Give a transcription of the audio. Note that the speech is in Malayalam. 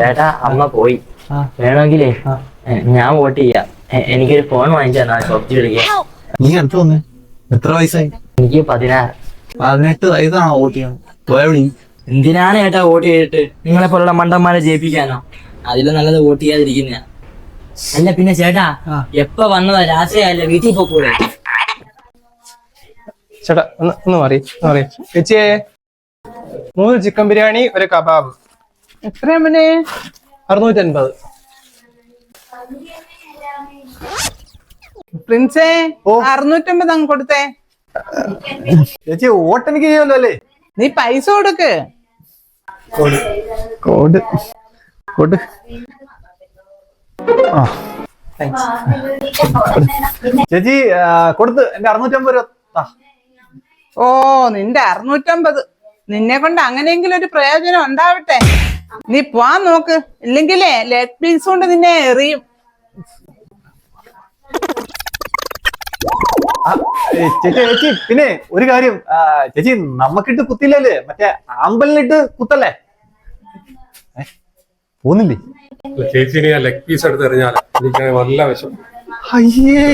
ചേട്ടാ അമ്മ പോയി. വേണമെങ്കിലേ ഞാൻ വോട്ട് ചെയ്യാം. എനിക്കൊരു ഫോൺ വാങ്ങിച്ചു തന്നാ പബ്ജി കളിക്കാൻ. നീ അടുത്ത് വന്നേ. എത്ര വയസ്സായി? എനിക്ക് 16. 18 വയസ്സാണോ വോട്ട് ചെയ്യാൻ? പോയവിളി. എന്തിനാണ് ചേട്ടാ വോട്ട് ചെയ്തിട്ട്? നിങ്ങളെ പോലുള്ള മണ്ടന്മാരെ ജയിപ്പിക്കാനോ? അതിലും നല്ലത് വോട്ട് ചെയ്യാതിരിക്കുന്ന. അല്ല പിന്നെ ചേട്ടാ എപ്പ വന്നതാ? രാത്രിയല്ല, വീട്ടിൽ പോക്കൂടെ? ചേട്ടാ ഒന്ന് മാറി ചേച്ചിയെ 3 ചിക്കൻ ബിരിയാണി, ഒരു കബാബ്. എത്രയാ മോനെ? 650. പ്രിൻസേ 650 അങ്ങ് കൊടുത്തേ. ചേച്ചി വോട്ട് എനിക്ക് ചെയ്യുമല്ലോ അല്ലേ? നീ പൈസ കൊടുക്ക്. കോഡ് ചേച്ചി കൊടുത്ത് എന്റെ 650 രൂപ. ഓ നിന്റെ 650. നിന്നെ കൊണ്ട് അങ്ങനെയെങ്കിലും ഒരു പ്രയോജനം ഉണ്ടാവട്ടെ. നീ പോവാൻ നോക്ക്, ഇല്ലെങ്കിലേ ലെഗ് പീസ് കൊണ്ട് നിന്നെ എറിയും. ചേച്ചി പിന്നെ ഒരു കാര്യം, ചേച്ചി നമ്മക്കിട്ട് കുത്തില്ലല്ലേ, മറ്റേ ആമ്പലിനിട്ട് കുത്തല്ലേ? പോന്നില്ലേ? ചേച്ചി ലെഗ് പീസ് എടുത്ത് എറിഞ്ഞാൽ എനിക്ക് നല്ല വിഷം. അയ്യേ